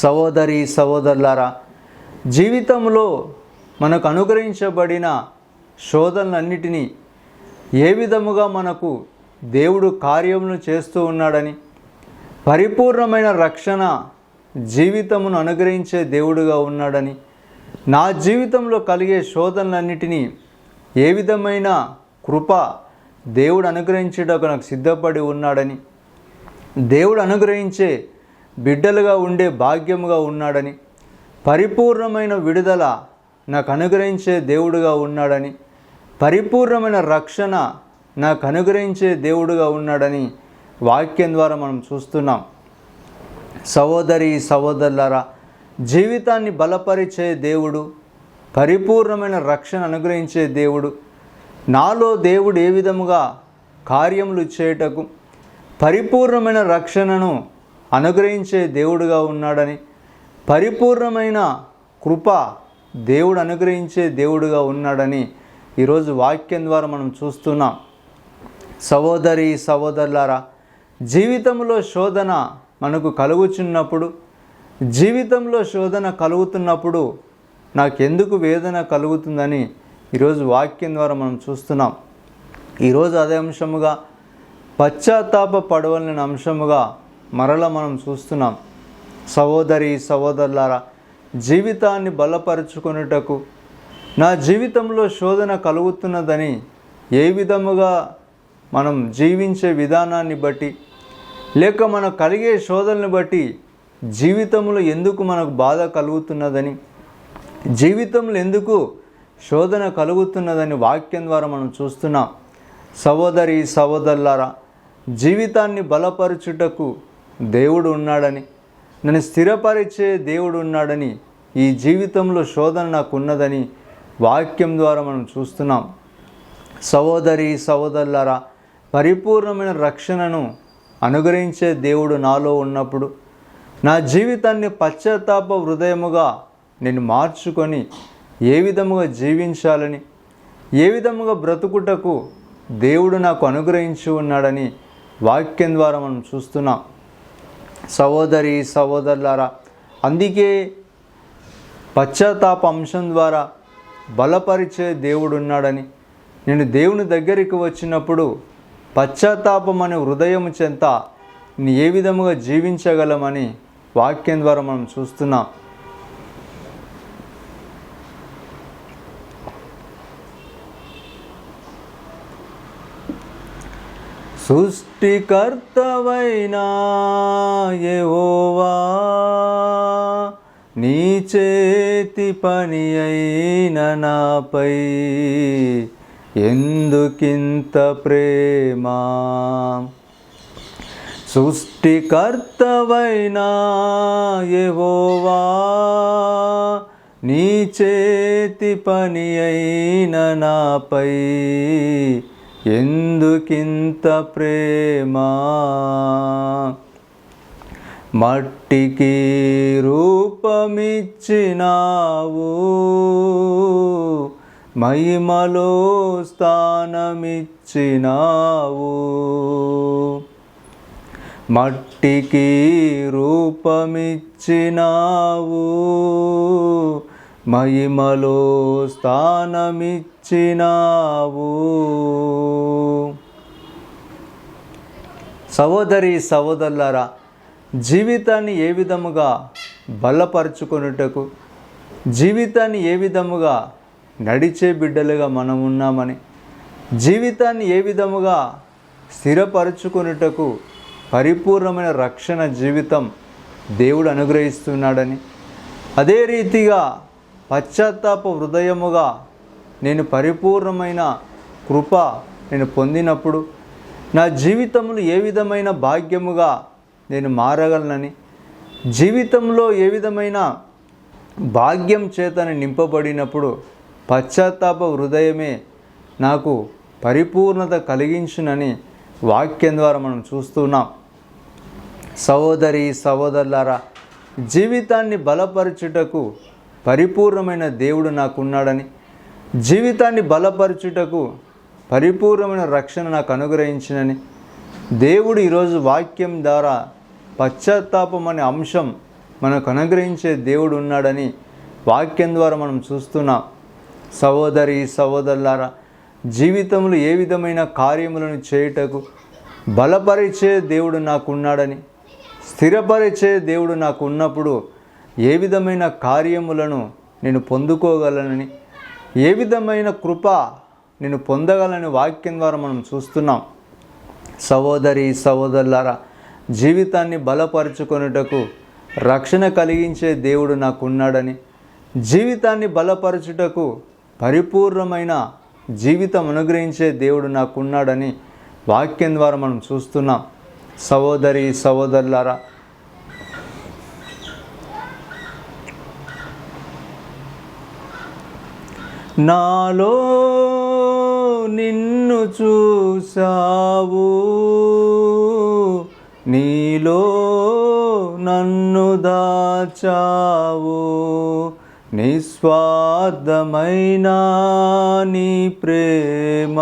సహోదరి సహోదరులారా, జీవితంలో మనకు అనుగ్రహించబడిన శోధనలన్నిటినీ ఏ విధముగా మనకు దేవుడు కార్యములను చేస్తూ ఉన్నాడని, పరిపూర్ణమైన రక్షణ జీవితమును అనుగ్రహించే దేవుడుగా ఉన్నాడని, నా జీవితంలో కలిగే శోధనలన్నిటినీ ఏ విధమైన కృప దేవుడు అనుగ్రహించేటకు నాకు సిద్ధపడి ఉన్నాడని, దేవుడు అనుగ్రహించే బిడ్డలుగా ఉండే భాగ్యముగా ఉన్నాడని, పరిపూర్ణమైన విడుదల నాకు అనుగ్రహించే దేవుడుగా ఉన్నాడని, పరిపూర్ణమైన రక్షణ నాకు అనుగ్రహించే దేవుడుగా ఉన్నాడని వాక్యం ద్వారా మనం చూస్తున్నాం. సహోదరి సహోదరులారా, జీవితాన్ని బలపరిచే దేవుడు, పరిపూర్ణమైన రక్షణ అనుగ్రహించే దేవుడు, నాలో దేవుడు ఏ విధముగా కార్యములు చేయుటకు పరిపూర్ణమైన రక్షణను అనుగ్రహించే దేవుడుగా ఉన్నాడని, పరిపూర్ణమైన కృప దేవుడు అనుగ్రహించే దేవుడుగా ఉన్నాడని ఈరోజు వాక్యం ద్వారా మనం చూస్తున్నాం. సహోదరి సహోదరులారా, జీవితంలో శోధన మనకు కలుగుచున్నప్పుడు, జీవితంలో శోధన కలుగుతున్నప్పుడు నాకెందుకు వేదన కలుగుతుందని ఈరోజు వాక్యం ద్వారా మనం చూస్తున్నాం. ఈరోజు అదే అంశముగా పశ్చాత్తాప పడవలసిన అంశముగా మరల మనం చూస్తున్నాం. సహోదరి సహోదరులారా, జీవితాన్ని బలపరుచుకొనుటకు, నా జీవితంలో శోధన కలుగుతున్నదని ఏ విధముగా మనం జీవించే విధానాన్ని బట్టి, లేక మనకు కలిగే శోధనని బట్టి జీవితంలో ఎందుకు మనకు బాధ కలుగుతున్నదని, జీవితంలో ఎందుకు శోధన కలుగుతున్నదని వాక్యం ద్వారా మనం చూస్తున్నాం. సహోదరి సహోదరులారా, జీవితాన్ని బలపరచుటకు దేవుడు ఉన్నాడని, నన్ను స్థిరపరిచే దేవుడు ఉన్నాడని, ఈ జీవితంలో శోధన నాకు ఉన్నదని వాక్యం ద్వారా మనం చూస్తున్నాం. సహోదరి సహోదరులారా, పరిపూర్ణమైన రక్షణను అనుగ్రహించే దేవుడు నాలో ఉన్నప్పుడు నా జీవితాన్ని పశ్చాత్తాప హృదయముగా నేను మార్చుకొని ఏ విధముగా జీవించాలని, ఏ విధముగా బ్రతుకుటకు దేవుడు నాకు అనుగ్రహించి ఉన్నాడని వాక్యం ద్వారా మనం చూస్తున్నాం. సహోదరి సహోదరులారా, అందుకే పశ్చాత్తాప అంశం ద్వారా బలపరిచే దేవుడు ఉన్నాడని, నేను దేవుని దగ్గరికి వచ్చినప్పుడు పశ్చాత్తాపం అనే హృదయం చెంత నేను ఏ విధముగా జీవించగలమని వాక్యం ద్వారా మనం చూస్తున్నాం. సృష్టికర్తవైనా యెహోవా, నీ చేతి పని అయిన నాపై ఎందుకింత ప్రేమ. సృష్టికర్తవైనా యెహోవా, నీ చేతి పని అయిన నాపై ఎందుకింత ప్రేమ. మట్టికి రూపమిచ్చినావు, మహిమలో స్థానమిచ్చినావు. మట్టికి రూపమిచ్చినావు, మహిమలో స్థానమిచ్చినావు. సహోదరి సహోదరులారా, జీవితాన్ని ఏ విధముగా బలపరుచుకొనుటకు, జీవితాన్ని ఏ విధముగా నడిచే బిడ్డలుగా మనం ఉన్నామని, జీవితాన్ని ఏ విధముగా స్థిరపరుచుకొనుటకు పరిపూర్ణమైన రక్షణ జీవితం దేవుడు అనుగ్రహిస్తున్నాడని, అదే రీతిగా పశ్చాత్తాప హృదయముగా నేను పరిపూర్ణమైన కృప నేను పొందినప్పుడు నా జీవితంలో ఏ విధమైన భాగ్యముగా నేను మారగలనని, జీవితంలో ఏ విధమైన భాగ్యం చేతని నింపబడినప్పుడు పశ్చాత్తాప హృదయమే నాకు పరిపూర్ణత కలిగించునని వాక్యం ద్వారా మనం చూస్తున్నాం. సహోదరి సహోదరులారా, జీవితాన్ని బలపరచుటకు పరిపూర్ణమైన దేవుడు నాకున్నాడని, జీవితాన్ని బలపరచుటకు పరిపూర్ణమైన రక్షణ నాకు అనుగ్రహించినని దేవుడు ఈరోజు వాక్యం ద్వారా పశ్చాత్తాపం అనే అంశం మనకు అనుగ్రహించే దేవుడు ఉన్నాడని వాక్యం ద్వారా మనం చూస్తున్నాం. సహోదరి సహోదరులారా, జీవితంలో ఏ విధమైన కార్యములను చేయుటకు బలపరిచే దేవుడు నాకున్నాడని, స్థిరపరిచే దేవుడు నాకు ఉన్నప్పుడు ఏ విధమైన కార్యములను నేను పొందుకోగలనని, ఏ విధమైన కృప నేను పొందగలని వాక్యం ద్వారా మనం చూస్తున్నాం. సహోదరి సహోదరులారా, జీవితాన్ని బలపరుచుకొనుటకు రక్షణ కలిగించే దేవుడు నాకున్నాడని, జీవితాన్ని బలపరచుటకు పరిపూర్ణమైన జీవితం అనుగ్రహించే దేవుడు నాకున్నాడని వాక్యం ద్వారా మనం చూస్తున్నాం. సహోదరి సహోదరులారా, నాలో నిన్ను చూసావు, నీలో నన్ను దాచావు, నిస్వార్థమైన నీ ప్రేమ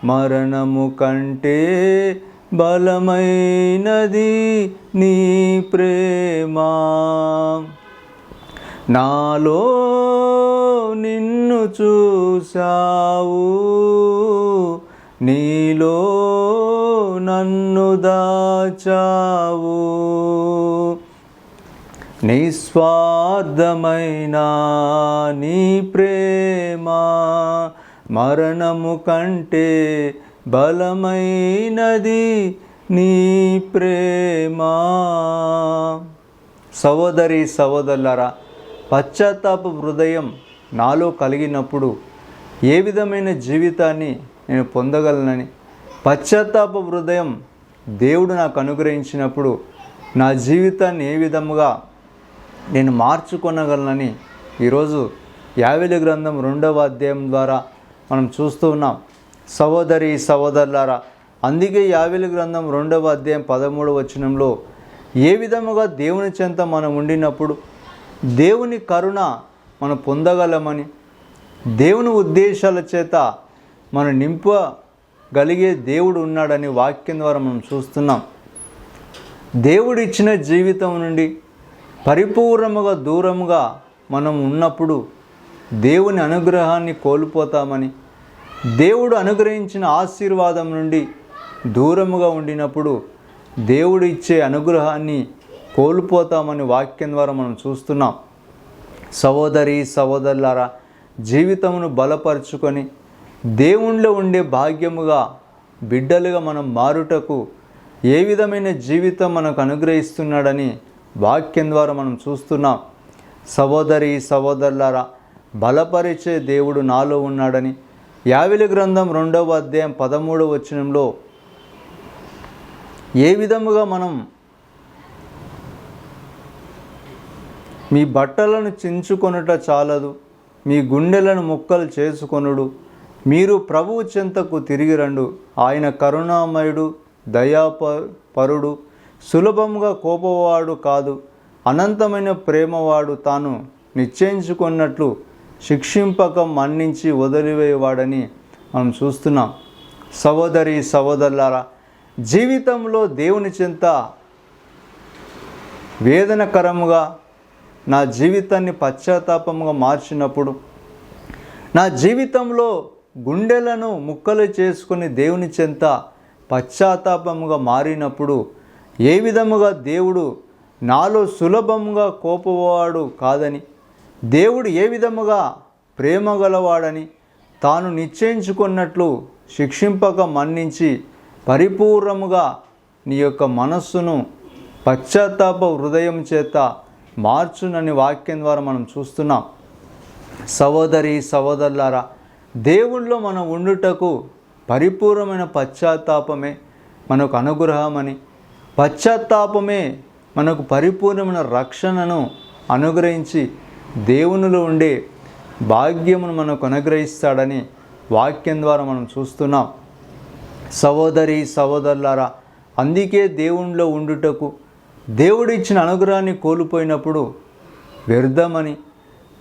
మరణము కంటే బలమైనది నీ ప్రేమ. నాలో నిన్ను చూసావు, నీలో నన్ను దాచావు, నిస్వార్థమైన నీ ప్రేమ మరణము కంటే బలమైనది నీ ప్రేమ. సహోదరి సహోదరులారా, పశ్చాత్తాప హృదయం నాలో కలిగినప్పుడు ఏ విధమైన జీవితాన్ని నేను పొందగలనని, పశ్చాత్తాప హృదయం దేవుడు నాకు అనుగ్రహించినప్పుడు నా జీవితాన్ని ఏ విధముగా నేను మార్చుకొనగలనని ఈరోజు యావేలు గ్రంథం 2వ అధ్యాయం ద్వారా మనం చూస్తూ ఉన్నాం. సహోదరి సహోదరులారా, అందుకే యావేలు గ్రంథం 2వ అధ్యాయం 13వ వచనంలో ఏ విధముగా దేవుని చెంత మనం ఉండినప్పుడు దేవుని కరుణ మనం పొందగలమని, దేవుని ఉద్దేశాల చేత మనం నింపగలిగే దేవుడు ఉన్నాడని వాక్యం ద్వారా మనం చూస్తున్నాం. దేవుడు ఇచ్చిన జీవితం నుండి పరిపూర్ణముగా దూరముగా మనం ఉన్నప్పుడు దేవుని అనుగ్రహాన్ని కోల్పోతామని, దేవుడు అనుగ్రహించిన ఆశీర్వాదం నుండి దూరముగా ఉండినప్పుడు దేవుడు ఇచ్చే అనుగ్రహాన్ని కోల్పోతామని వాక్యం ద్వారా మనం చూస్తున్నాం. సహోదరి సహోదరులారా, జీవితమును బలపరుచుకొని దేవునిలో ఉండే భాగ్యముగా బిడ్డలుగా మనం మారుటకు ఏ విధమైన జీవితం మనకు అనుగ్రహిస్తున్నాడని వాక్యం ద్వారా మనం చూస్తున్నాం. సహోదరి సహోదరులారా, బలపరిచే దేవుడు నాలో ఉన్నాడని యావేలు గ్రంథం 2వ అధ్యాయం 13వ వచనంలో ఏ విధముగా మనం మీ బట్టలను చించుకొనుట చాలదు, మీ గుండెలను ముక్కలు చేసుకొనుడు, మీరు ప్రభువు చెంతకు తిరిగి రండు, ఆయన కరుణామయుడు, దయాపరుడు, సులభముగా కోపవాడు కాదు, అనంతమైన ప్రేమవాడు, తాను నిశ్చయించుకున్నట్లు శిక్షింపక మన్నించి వదిలివేయవాడని మనం చూస్తున్నాం. సహోదరి సహోదరులారా, జీవితంలో దేవుని చెంత వేదనకరముగా నా జీవితాన్ని పశ్చాత్తాపముగా మార్చినప్పుడు, నా జీవితంలో గుండెలను ముక్కలు చేసుకుని దేవుని చెంత పశ్చాత్తాపముగా మారినప్పుడు ఏ విధముగా దేవుడు నాలో సులభముగా కోపవాడు కాదని, దేవుడు ఏ విధముగా ప్రేమ గలవాడని, తాను నిశ్చయించుకున్నట్లు శిక్షింపక మన్నించి పరిపూర్ణముగా నీ యొక్క మనస్సును పశ్చాత్తాప హృదయం చేత మార్చునని వాక్యం ద్వారా మనం చూస్తున్నాం. సహోదరి సహోదరులారా, దేవుళ్ళో మనం ఉండుటకు పరిపూర్ణమైన పశ్చాత్తాపమే మనకు అనుగ్రహమని, పశ్చాత్తాపమే మనకు పరిపూర్ణమైన రక్షణను అనుగ్రహించి దేవునిలో ఉండే భాగ్యమును మనకు అనుగ్రహిస్తాడని వాక్యం ద్వారా మనం చూస్తున్నాం. సహోదరి సహోదరులారా, అందుకే దేవునిలో ఉండుటకు దేవుడిచ్చిన అనుగ్రహాన్ని కోల్పోయినప్పుడు వ్యర్థమని,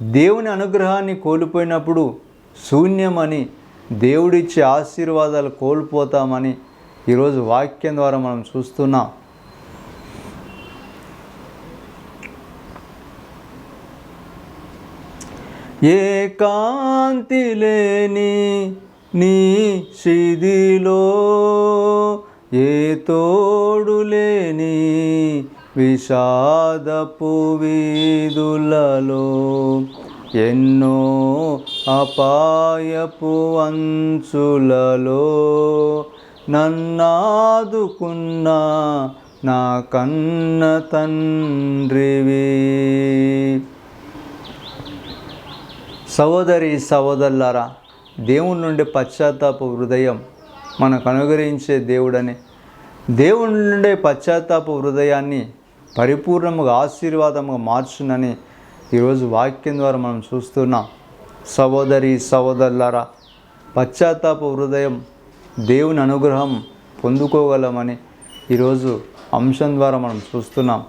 దేవుని అనుగ్రహాన్ని కోల్పోయినప్పుడు శూన్యమని, దేవుడిచ్చే ఆశీర్వాదాలు కోల్పోతామని ఈరోజు వాక్యం ద్వారా మనం చూస్తున్నాం. ఏ కాంతి లేని నీ శిధిలో, ఏ తోడు లేని విషాదపు వీధులలో, ఎన్నో అపాయపు అంచులలో నన్నాదుకున్న నా కన్న తండ్రివి. సహోదరి సహోదరులారా, దేవుని నుండి పశ్చాత్తాప హృదయం మనకు అనుగ్రహించే దేవుడని, దేవుని నుండి పశ్చాత్తాప హృదయాన్ని పరిపూర్ణముగా ఆశీర్వాదముగా మార్చునని ఈరోజు వాక్యం ద్వారా మనం చూస్తున్నాం. సహోదరి సహోదరులారా, పశ్చాత్తాప హృదయం దేవుని అనుగ్రహం పొందుకోగలమని ఈరోజు అంశం ద్వారా మనం చూస్తున్నాం.